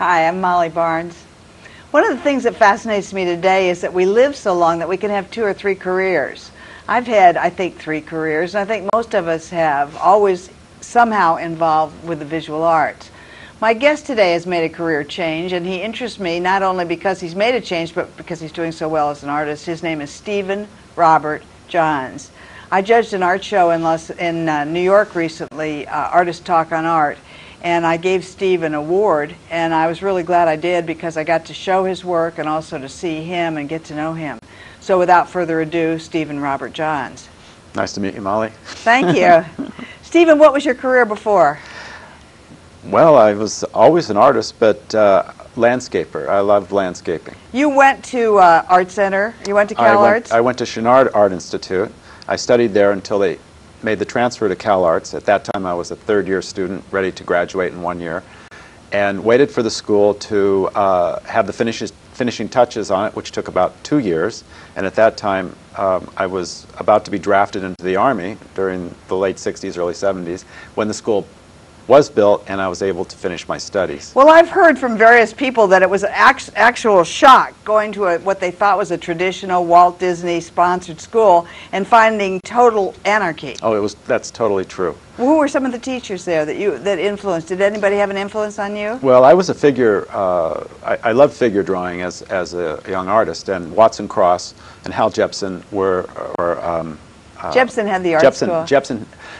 Hi, I'm Molly Barnes. One of the things that fascinates me today is that we live so long that we can have 2 or 3 careers. I've had, I think, 3 careers, and I think most of us have, always somehow involved with the visual arts. My guest today has made a career change, and he interests me not only because he's made a change, but because he's doing so well as an artist. His name is Stephen Robert Johns. I judged an art show in New York recently, Artist Talk on Art, and I gave Steve an award, and I was really glad I did because I got to show his work and also to see him and get to know him. So without further ado, Stephen Robert Johns. Nice to meet you, Molly. Thank you. Stephen, what was your career before? Well, I was always an artist, but landscaper. I loved landscaping. You went to Art Center? You went to Cal Arts? I went to Chouinard Art Institute. I studied there until they made the transfer to Cal Arts. At that time, I was a third-year student, ready to graduate in 1 year, and waited for the school to have the finishing touches on it, which took about 2 years. And at that time, I was about to be drafted into the Army during the late 60s, early 70s, when the school was built and I was able to finish my studies. Well, I've heard from various people that it was an actual shock going to what they thought was a traditional Walt Disney sponsored school and finding total anarchy. Oh, that's totally true. Who were some of the teachers there that influenced? Did anybody have an influence on you? Well, I was a figure, I loved figure drawing as a young artist, and Watson Cross and Hal Jepson were Jepson had the art school.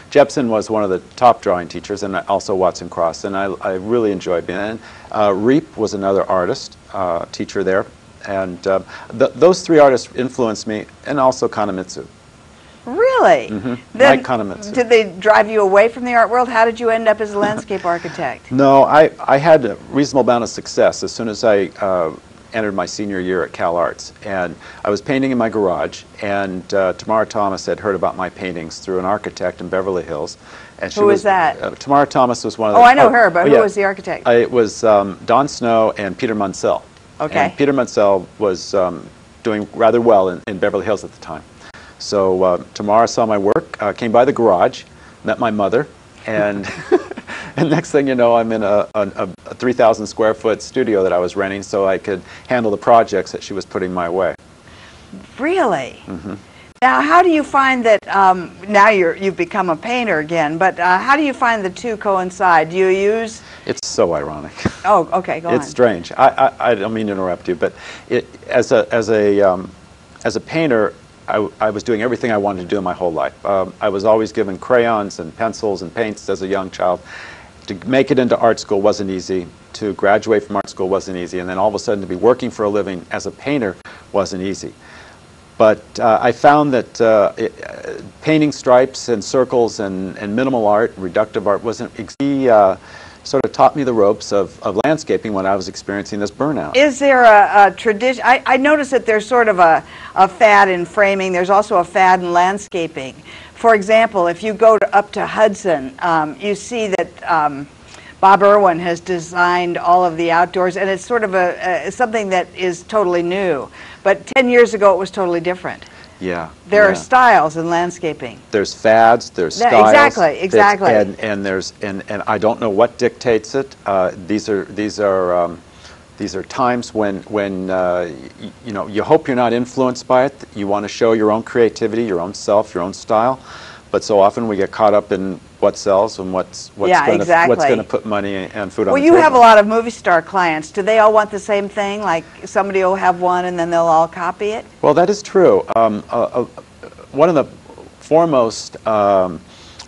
Jepson was one of the top drawing teachers, and also Watson Cross, and I really enjoyed being there. Reap was another artist, teacher there, and those 3 artists influenced me, and also Kanemitsu. Really? Mm-hmm. Then, Mike Kanemitsu. did they drive you away from the art world? How did you end up as a landscape architect? No, I had a reasonable amount of success as soon as I entered my senior year at Cal Arts, and I was painting in my garage, and Tamara Thomas had heard about my paintings through an architect in Beverly Hills. And who was that? Tamara Thomas was one of the... Oh, I know her, but who was the architect? It was Don Snow and Peter Munsell. Okay. And Peter Munsell was doing rather well in Beverly Hills at the time. So Tamara saw my work, came by the garage, met my mother, and and next thing you know, I'm in a 3,000 square foot studio that I was renting so I could handle the projects that she was putting my way. Really? Mm-hmm. Now, how do you find that, now you've become a painter again, but how do you find the two coincide? Do you use... It's so ironic. Oh, okay, go on. It's strange. I don't mean to interrupt you, but as a painter, I was doing everything I wanted to do in my whole life. I was always given crayons and pencils and paints as a young child, To make it into art school wasn't easy. To graduate from art school wasn't easy. And then all of a sudden to be working for a living as a painter wasn't easy. But I found that painting stripes and circles and minimal art, reductive art, wasn't exactly, sort of taught me the ropes of landscaping when I was experiencing this burnout. Is there a tradition? I noticed that there's sort of a fad in framing. There's also a fad in landscaping. For example, if you go up to Hudson, you see that Bob Irwin has designed all of the outdoors, and it's sort of something that is totally new. But 10 years ago, it was totally different. Yeah. There are styles in landscaping. There's fads, there's styles. Exactly. And I don't know what dictates it. These are times when you know, you hope you're not influenced by it. You want to show your own creativity, your own self, your own style. But so often we get caught up in what sells and what's going to put money and food on the table. Well, you have a lot of movie star clients. Do they all want the same thing? Like somebody will have one and then they'll all copy it? Well, that is true. One of the foremost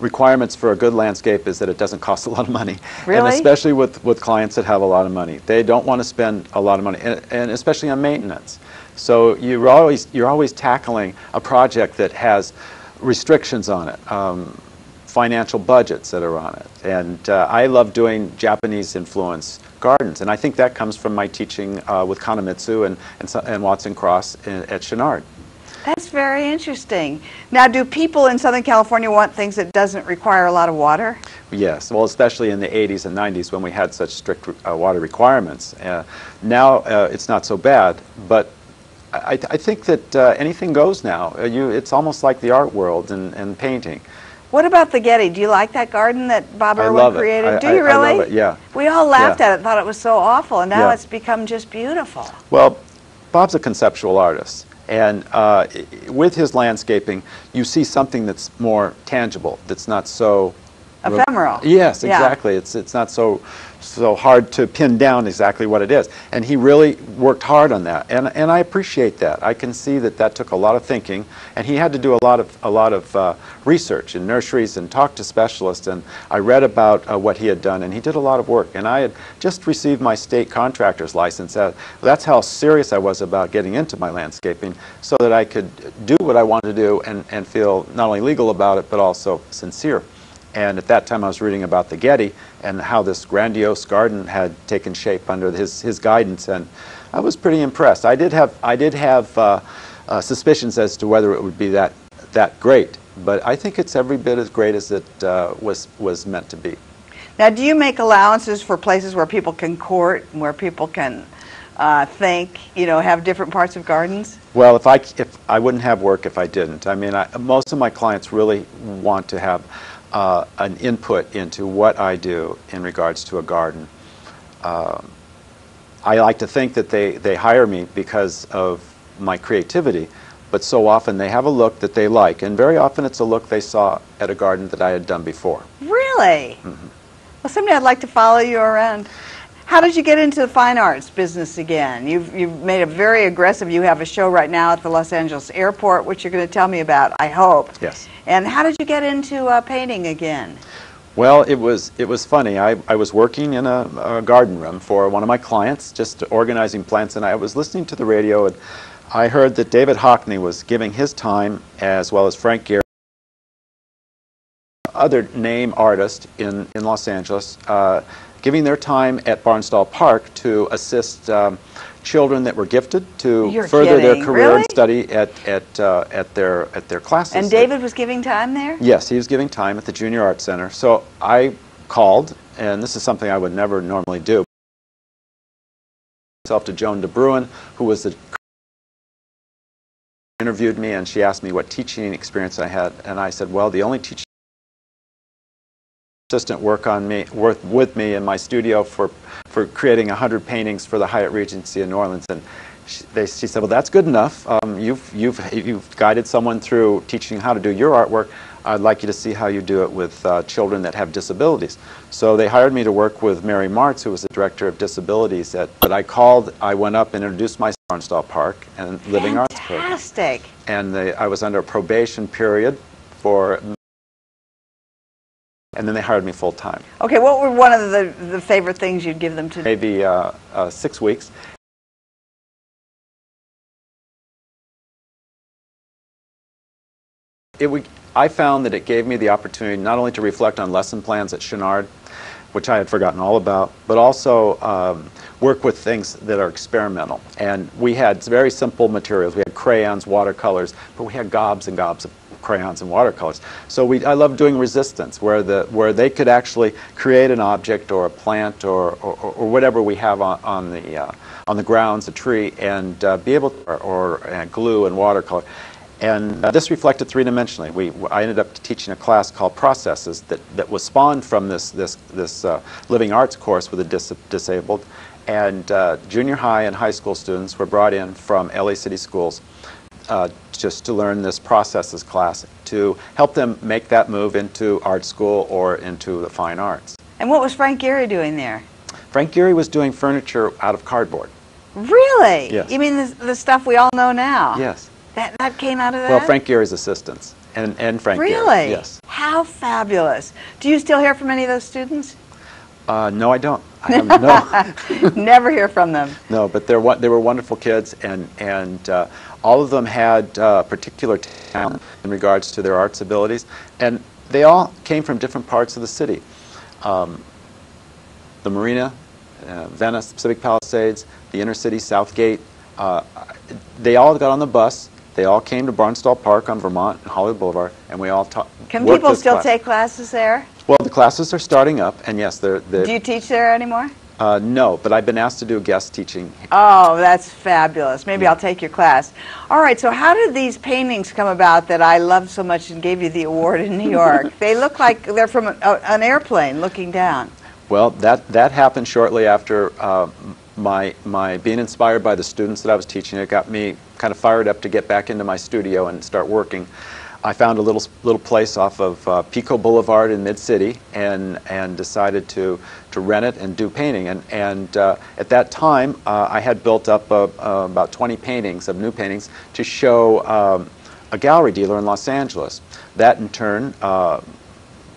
requirements for a good landscape is that it doesn't cost a lot of money. Really? And especially with clients that have a lot of money. They don't want to spend a lot of money, and especially on maintenance. So you're always tackling a project that has restrictions on it, financial budgets that are on it. And I love doing Japanese influence gardens, and I think that comes from my teaching with Kanemitsu and Watson Cross at Chenard. That's very interesting. Now, do people in Southern California want things that doesn't require a lot of water? Yes, well, especially in the 80s and 90s when we had such strict water requirements. Now it's not so bad, but I think that anything goes now. It's almost like the art world and painting. What about the Getty? Do you like that garden that Bob Irwin created? Do you really? I love it, yeah. We all laughed at it, thought it was so awful, and now Yeah. it's become just beautiful. Well, Bob's a conceptual artist, and with his landscaping, you see something that's more tangible, that's not so Ephemeral. Yes, Yeah. exactly. It's not so hard to pin down exactly what it is. And he really worked hard on that, and I appreciate that. I can see that took a lot of thinking, and he had to do a lot of research in nurseries and talk to specialists. And I read about what he had done, and he did a lot of work. And I had just received my state contractor's license. That's how serious I was about getting into my landscaping, so that I could do what I wanted to do and feel not only legal about it, but also sincere. And at that time I was reading about the Getty and how this grandiose garden had taken shape under his guidance, and I was pretty impressed. I did have suspicions as to whether it would be that great, but I think it's every bit as great as it was meant to be. Now, do you make allowances for places where people can court and where people can think, you know, have different parts of gardens? Well, if I wouldn't have work if I didn't. I mean, most of my clients really want to have an input into what I do in regards to a garden. I like to think that they hire me because of my creativity, but so often they have a look that they like, and very often it's a look they saw at a garden that I had done before. Really? Mm-hmm. Well, someday I'd like to follow you around. How did you get into the fine arts business again? You've made a very aggressive, you have a show right now at the Los Angeles airport, which you're going to tell me about, I hope. Yes. And how did you get into painting again? Well, it was funny. I was working in a garden room for one of my clients, just organizing plants, and I was listening to the radio, and I heard that David Hockney was giving his time, as well as Frank Gehry, other name artist in Los Angeles, giving their time at Barnstall Park to assist children that were gifted to further their career and study at their classes. And David was giving time there? Yes, he was giving time at the Junior Art Center. So I called, and this is something I would never normally do. Myself to Joan DeBruin, who was the interviewed me, and she asked me what teaching experience I had, and I said, well, the only teaching assistant work with me in my studio for creating 100 paintings for the Hyatt Regency in New Orleans, and she said, well, that's good enough. You've guided someone through teaching how to do your artwork. I'd like you to see how you do it with children that have disabilities. So they hired me to work with Mary Martz, who was the director of disabilities. But I went up and introduced myself at Barnstall Park and Living Arts program. Fantastic. And I was under a probation period for and then they hired me full-time. Okay, what were one of the favorite things you'd give them to do? Maybe 6 weeks. I found that it gave me the opportunity not only to reflect on lesson plans at Chenard, which I had forgotten all about, but also work with things that are experimental. And we had very simple materials. We had crayons, watercolors, but we had gobs and gobs of crayons and watercolors. So I loved doing resistance, where they could actually create an object or a plant or whatever we have on the grounds, a tree, and be able to, or glue and watercolor. And this reflected three-dimensionally. I ended up teaching a class called Processes that was spawned from this living arts course with the disabled. And junior high and high school students were brought in from LA City schools just to learn this Processes class to help them make that move into art school or into the fine arts. And what was Frank Gehry doing there? Frank Gehry was doing furniture out of cardboard. Really? Yes. You mean the stuff we all know now? Yes. That came out of that? Well, Frank Gehry's assistants and Frank Gehry. Really? Yes. How fabulous. Do you still hear from any of those students? No, I don't. I have no. Never hear from them. No, but they were wonderful kids, and all of them had particular talent in regards to their arts abilities, and they all came from different parts of the city. The Marina, Venice, Pacific Palisades, the inner city, Southgate. They all got on the bus. They all came to Barnstall Park on Vermont and Hollywood Boulevard, and we all taught. Can people still take classes there? Well, the classes are starting up, and yes, they're. Do you teach there anymore? No, but I've been asked to do guest teaching. Oh, that's fabulous. Maybe Yeah. I'll take your class. All right, so how did these paintings come about that I loved so much and gave you the award in New York? They look like they're from an airplane looking down. Well, that happened shortly after my being inspired by the students that I was teaching. It got me kind of fired up to get back into my studio and start working. I found a little place off of Pico Boulevard in Mid-City and decided to rent it and do painting. And at that time, I had built up about 20 paintings of new paintings to show a gallery dealer in Los Angeles. That in turn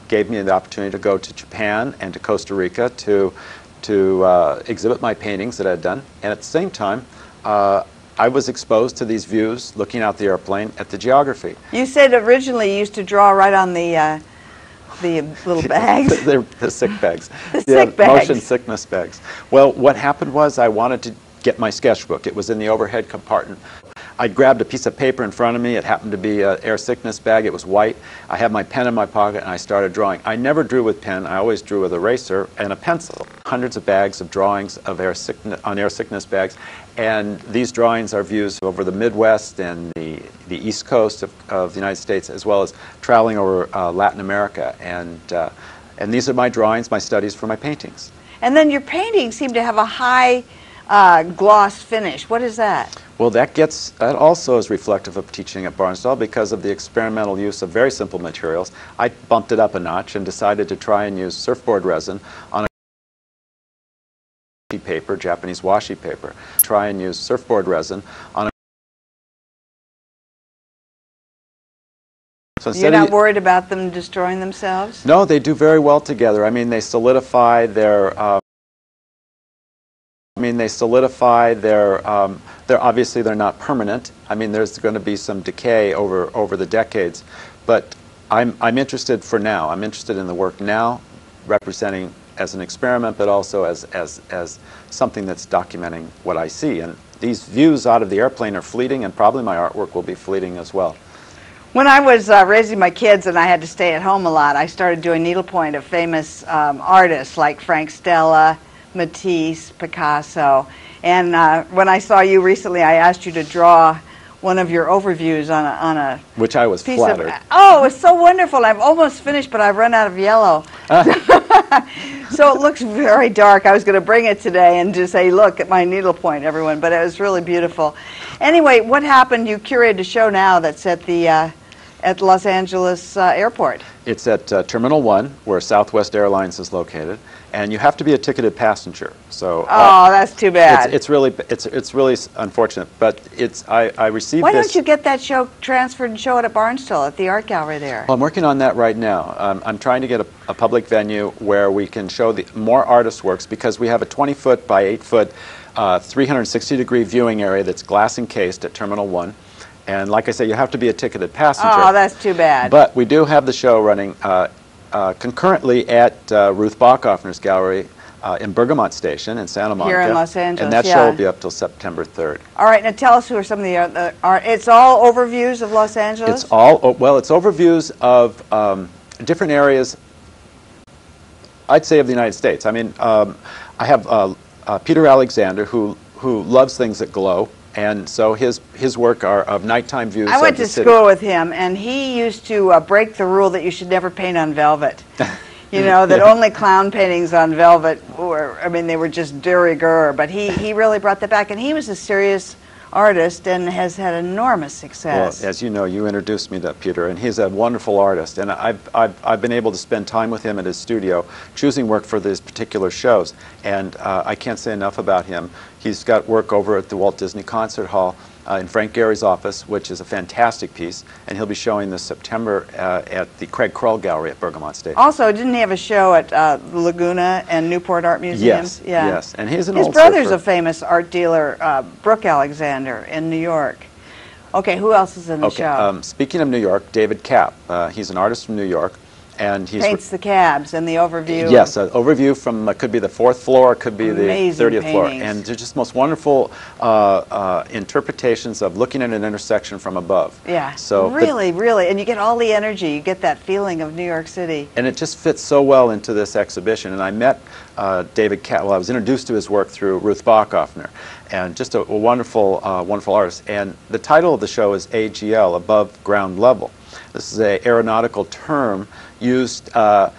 gave me the opportunity to go to Japan and to Costa Rica to exhibit my paintings that I had done. And at the same time, I was exposed to these views, looking out the airplane at the geography. You said originally you used to draw right on the little bags. The sick bags. The sick bags. Motion sickness bags. Well, what happened was I wanted to get my sketchbook. It was in the overhead compartment. I grabbed a piece of paper in front of me. It happened to be an air sickness bag. It was white. I had my pen in my pocket and I started drawing. I never drew with pen. I always drew with an eraser and a pencil. Hundreds of bags of drawings of air sickness bags. And these drawings are views over the Midwest and the East Coast of the United States, as well as traveling over Latin America. And these are my drawings, my studies for my paintings. And then your paintings seem to have a high gloss finish. What is that? Well, that also is reflective of teaching at Barnstall because of the experimental use of very simple materials. I bumped it up a notch and decided to try and use surfboard resin on a paper, Japanese washi paper. Try and use surfboard resin on a... So you're not worried about them destroying themselves? No, they do very well together. I mean, they solidify their... obviously they're not permanent. I mean, there's going to be some decay over the decades, but I'm interested for now. I'm interested in the work now, representing as an experiment, but also as something that's documenting what I see. And these views out of the airplane are fleeting, and probably my artwork will be fleeting as well. When I was raising my kids and I had to stay at home a lot, I started doing needlepoint of famous artists like Frank Stella, Matisse, Picasso. And when I saw you recently, I asked you to draw one of your overviews on a which I was piece flattered. Oh, it was so wonderful. I've almost finished, but I've run out of yellow. So it looks very dark. I was going to bring it today and just say, look at my needlepoint, everyone. But it was really beautiful. Anyway, what happened? You curated a show now that's at the at Los Angeles Airport. It's at Terminal 1, where Southwest Airlines is located, and you have to be a ticketed passenger. So oh, that's too bad. it's really unfortunate, but I received Why this. don't you get that show transferred and show it at Barnstable at the art gallery there? Well, I'm working on that right now. I'm trying to get a public venue where we can show more artist works, because we have a 20-foot by 8-foot 360-degree viewing area that's glass encased at Terminal 1. And like I say, you have to be a ticketed passenger. Oh, that's too bad. But we do have the show running concurrently at Ruth Bachhoffner's gallery in Bergamot Station in Santa Monica. Here in Los Angeles, and that show will be up till September 3rd. All right, now tell us who are some of the art. It's all overviews of Los Angeles? It's all, well, it's overviews of different areas, I'd say, of the United States. I mean, I have Peter Alexander, who loves things that glow. And so his work are of nighttime views of the city. I went to school with him, and he used to break the rule that you should never paint on velvet. You know, that only clown paintings on velvet were, I mean, they were just de rigueur. But he really brought that back, and he was a serious artist and has had enormous success. Well, as you know, you introduced me to Peter, and he's a wonderful artist. And I've been able to spend time with him at his studio, choosing work for these particular shows. And I can't say enough about him. He's got work over at the Walt Disney Concert Hall in Frank Gehry's office, which is a fantastic piece, and he'll be showing this September at the Craig Krull Gallery at Bergamot Station. Also, didn't he have a show at Laguna and Newport Art Museums? Yes, yes, and he's an His old brother's surfer. a famous art dealer, Brooke Alexander, in New York. Okay, who else is in the show? Speaking of New York, David Kapp. He's an artist from New York. And he's paints the cabs and the overview. Yes, an overview from could be the 4th floor, could be Amazing the 30th floor, paintings. and they're just most wonderful interpretations of looking at an intersection from above. Yeah, so really, and you get all the energy, you get that feeling of New York City. And it just fits so well into this exhibition. And I met David Kapp. Well, I was introduced to his work through Ruth Bachhoffner, and just a wonderful, wonderful artist. And the title of the show is AGL, Above Ground Level. This is an aeronautical term used to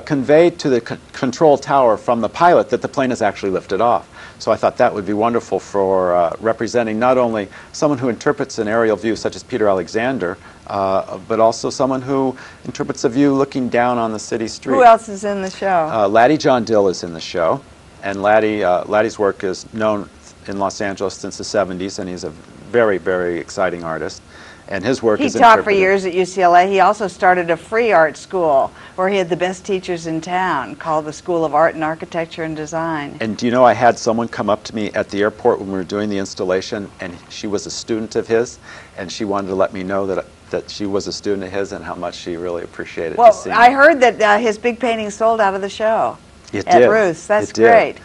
convey to the control tower from the pilot that the plane is actually lifted off. So I thought that would be wonderful for representing not only someone who interprets an aerial view such as Peter Alexander, but also someone who interprets a view looking down on the city street. Who else is in the show? Laddie John Dill is in the show, and Laddie's work is known in Los Angeles since the 70s, and he's a very, very exciting artist. And his work is He taught for years at UCLA. He also started a free art school where he had the best teachers in town, called the School of Art and Architecture and Design. And do you know, I had someone come up to me at the airport when we were doing the installation, and she was a student of his, and she wanted to let me know that she was a student of his and how much she really appreciated Well, seeing I heard that his big painting sold out of the show it at did. Ruth's. That's it did. great.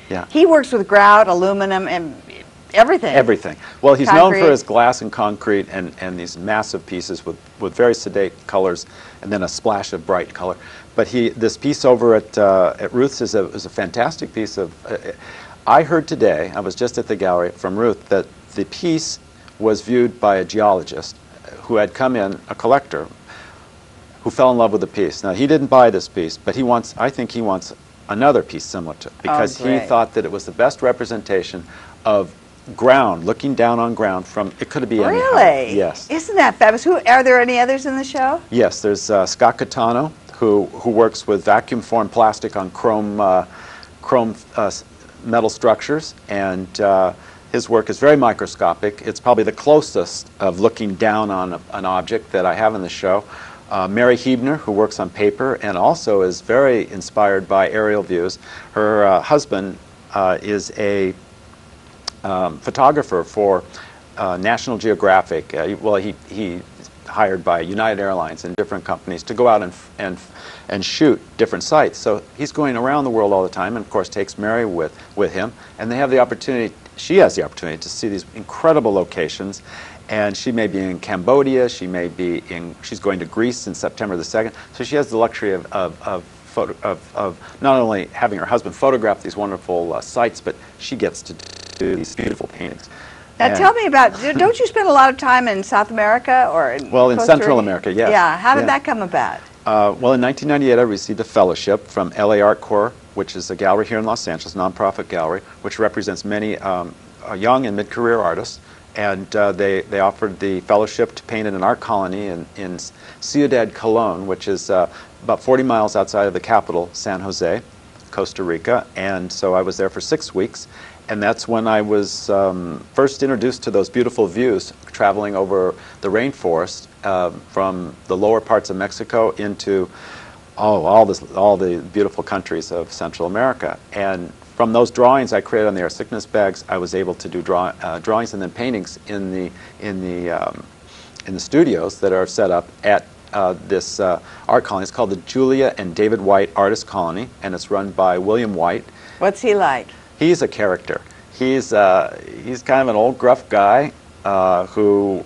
Yeah. He works with grout, aluminum, and everything. Everything. Well, he's Concrete. known for his glass and concrete and these massive pieces with very sedate colors and then a splash of bright color. But this piece over at Ruth's is a fantastic piece of. I heard today, I was just at the gallery from Ruth, that the piece was viewed by a geologist who had come in, a collector, who fell in love with the piece. Now, he didn't buy this piece, but I think he wants another piece similar to it, because he thought that it was the best representation of ground, looking down on ground from, it could be any height. Really? Yes. Isn't that fabulous? Are there any others in the show? Yes, there's Scott Catano, who works with vacuum formed plastic on chrome metal structures, and his work is very microscopic. It's probably the closest of looking down on an object that I have in the show. Mary Hebner, who works on paper and also is very inspired by aerial views. Her husband is a photographer for National Geographic. Well, he's hired by United Airlines and different companies to go out and shoot different sites. So he's going around the world all the time, and of course takes Mary with him, and they have the opportunity. She has the opportunity to see these incredible locations, and she may be in Cambodia. She's going to Greece in September the 2nd. So she has the luxury of not only having her husband photograph these wonderful sites, but she gets to do these beautiful paintings. Now tell me about, don't you spend a lot of time in South America or in Well, in Costa Central Rica? America, yes. Yeah, how did that come about? Well, in 1998, I received a fellowship from LA Art Corps, which is a gallery here in Los Angeles, nonprofit gallery, which represents many young and mid-career artists. and they offered the fellowship to paint in an art colony in Ciudad Colón, which is about 40 miles outside of the capital, San Jose, Costa Rica. And so I was there for 6 weeks, and that's when I was first introduced to those beautiful views, traveling over the rainforest from the lower parts of Mexico into all the beautiful countries of Central America. And from those drawings I created on the air sickness bags, I was able to do drawings and then paintings in the studios that are set up at this art colony. It's called the Julia and David White Artist Colony, and it's run by William White. What's he like? He's a character. He's kind of an old gruff guy who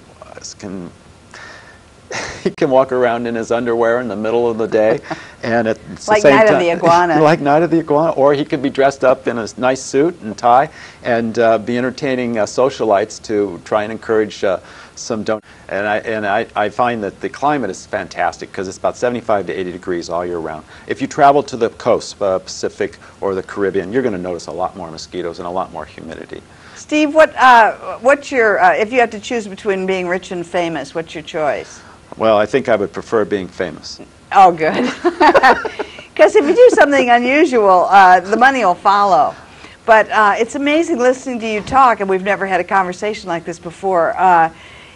he can walk around in his underwear in the middle of the day, and at the like same Night time, of the Iguana. like Night of the Iguana, or he could be dressed up in a nice suit and tie and be entertaining socialites to try and encourage some And I find that the climate is fantastic because it's about 75 to 80 degrees all year round. If you travel to the coast, Pacific or the Caribbean, you're going to notice a lot more mosquitoes and a lot more humidity. Steve, what's your if you have to choose between being rich and famous, what's your choice? Well, I think I would prefer being famous. Oh, good. Because if you do something unusual, the money will follow. But it's amazing listening to you talk, and we've never had a conversation like this before.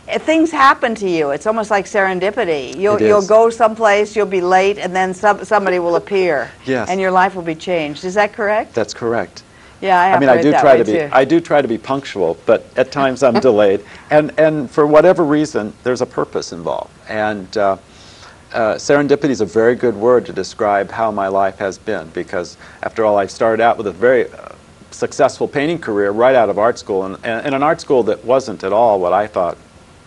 Things happen to you. It's almost like serendipity. You'll go someplace, you'll be late, and then somebody will appear. Yes. And your life will be changed. Is that correct? That's correct. Yeah, I have I do try to be punctual, but at times I'm delayed, and for whatever reason, there's a purpose involved. And serendipity is a very good word to describe how my life has been, because after all, I started out with a very successful painting career right out of art school, and an art school that wasn't at all what I thought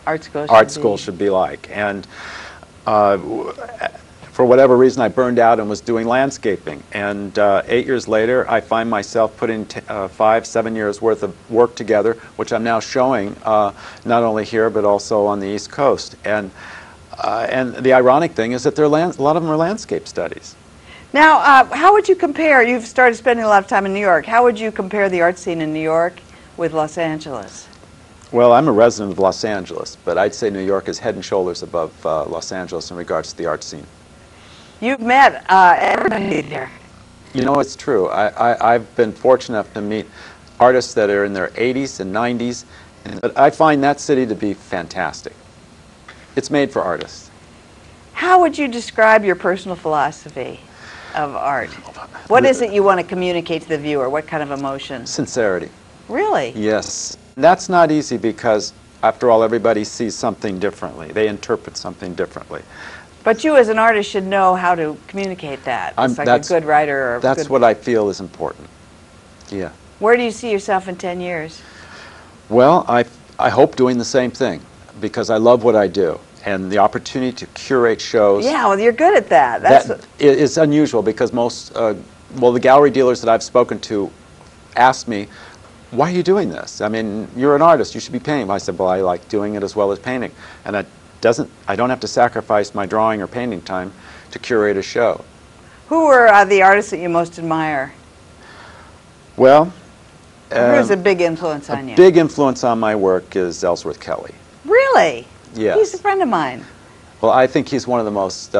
art school should be like. And for whatever reason, I burned out and was doing landscaping. And 8 years later, I find myself putting 5-7 years worth of work together, which I'm now showing not only here but also on the East Coast. And the ironic thing is that a lot of them are landscape studies. Now, how would you compare? You've started spending a lot of time in New York. How would you compare the art scene in New York with Los Angeles? Well, I'm a resident of Los Angeles, but I'd say New York is head and shoulders above Los Angeles in regards to the art scene. You've met everybody there. You know, it's true. I've been fortunate enough to meet artists that are in their 80s and 90s, but I find that city to be fantastic. It's made for artists. How would you describe your personal philosophy of art? What is it you want to communicate to the viewer? What kind of emotion? Sincerity. Really? Yes. That's not easy because, after all, everybody sees something differently. They interpret something differently. But you as an artist should know how to communicate that. It's like a good writer. Or that's what I feel is important. Yeah. Where do you see yourself in 10 years? Well, I hope doing the same thing because I love what I do. And the opportunity to curate shows. Yeah, well, you're good at that. That is unusual because most, well, the gallery dealers that I've spoken to ask me, why are you doing this? I mean, you're an artist, you should be painting. I said, well, I like doing it as well as painting. And I don't have to sacrifice my drawing or painting time to curate a show. Who are the artists that you most admire? Well, who's a big influence on you? A big influence on my work is Ellsworth Kelly. Really? Yes. He's a friend of mine. Well, I think he's one of the most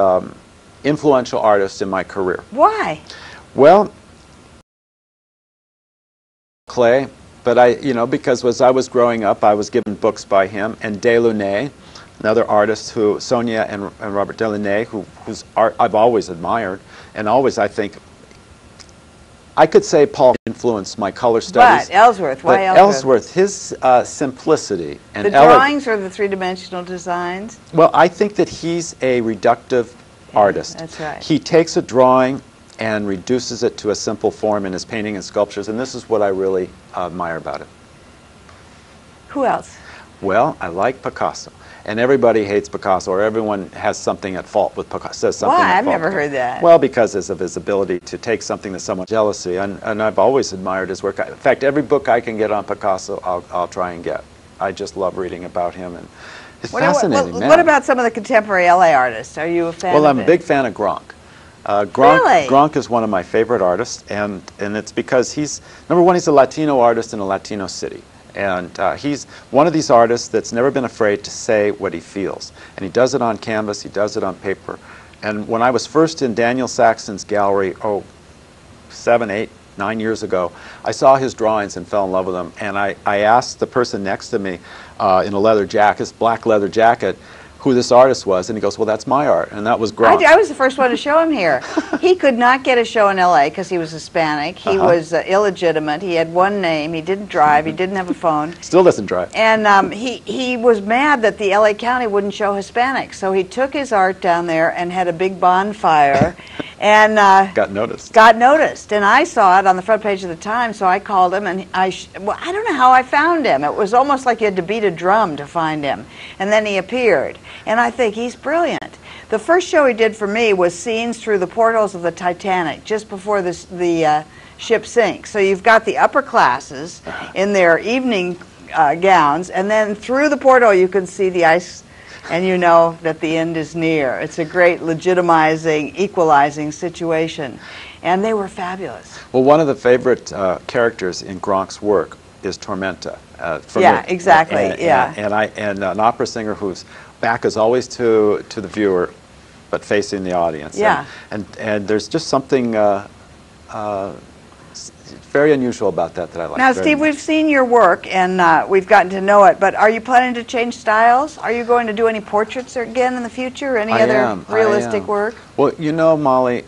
influential artists in my career. Why? Well, clay, but because as I was growing up, I was given books by him, and Delaunay, another artist Sonia and Robert Delaunay, whose art I've always admired, and always I think, I could say Paul influenced my color studies. But Ellsworth, why Ellsworth? His simplicity and the drawings or the three-dimensional designs? Well, I think that he's a reductive artist. That's right. He takes a drawing and reduces it to a simple form in his painting and sculptures, and this is what I really admire about it. Who else? Well, I like Picasso. And everybody hates Picasso, or everyone has something at fault with Picasso. Says something Why? at I've fault never heard that. Well, because of his ability to take something that's somewhat jealousy, and I've always admired his work. In fact, every book I can get on Picasso, I'll try and get. I just love reading about him, and it's fascinating. What about some of the contemporary LA artists? Are you a fan Well, of I'm a big fan of Gronk. Really? Gronk is one of my favorite artists, and it's because number one, he's a Latino artist in a Latino city. And he's one of these artists that's never been afraid to say what he feels. And he does it on canvas, he does it on paper. And when I was first in Daniel Saxon's gallery, 7, 8, 9 years ago, I saw his drawings and fell in love with them. And I asked the person next to me in a leather jacket, this black leather jacket, who this artist was, and he goes, well, that's my art, and that was Gronk. I was the first one to show him here. He could not get a show in L.A. because he was Hispanic. He was illegitimate. He had one name. He didn't drive. He didn't have a phone. Still doesn't drive. And he was mad that the L.A. County wouldn't show Hispanics, so he took his art down there and had a big bonfire. And got noticed. Got noticed, and I saw it on the front page of the Times. So I called him, and I don't know how I found him. It was almost like you had to beat a drum to find him. And then he appeared, and I think he's brilliant. The first show he did for me was scenes through the portholes of the Titanic, just before the ship sinks. So you've got the upper classes in their evening gowns, and then through the porthole you can see the ice. And you know that the end is near. It's a great legitimizing, equalizing situation. And they were fabulous. Well, one of the favorite characters in Gronk's work is Tormenta. Exactly. And an opera singer whose back is always to the viewer, but facing the audience. Yeah. And there's just something very unusual about that I like. Now, Steve, we've seen your work and we've gotten to know it, but are you planning to change styles? Are you going to do any portraits again in the future? Any other realistic work? Well, you know, Molly,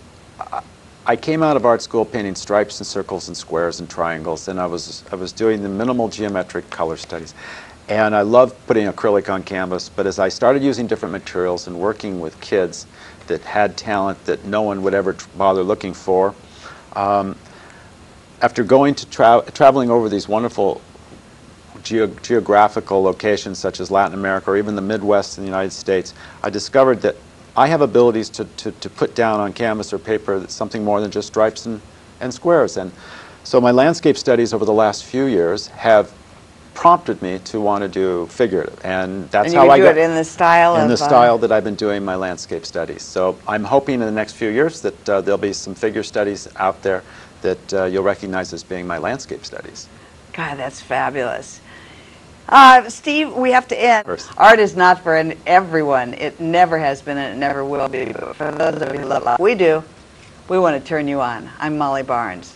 I came out of art school painting stripes and circles and squares and triangles, and I was doing the minimal geometric color studies. And I loved putting acrylic on canvas, but as I started using different materials and working with kids that had talent that no one would ever bother looking for, after going to traveling over these wonderful geographical locations such as Latin America or even the Midwest in the United States, I discovered that I have abilities to put down on canvas or paper that's something more than just stripes and squares. And so my landscape studies over the last few years have prompted me to want to do figurative, and that's how I got it in the style in the style that I've been doing my landscape studies. So I'm hoping in the next few years that there'll be some figure studies out there that you'll recognize as being my landscape studies. God, that's fabulous. Steve, we have to end. Art is not for everyone. It never has been and it never will be. But for those of you who love it, we do. We want to turn you on. I'm Molly Barnes.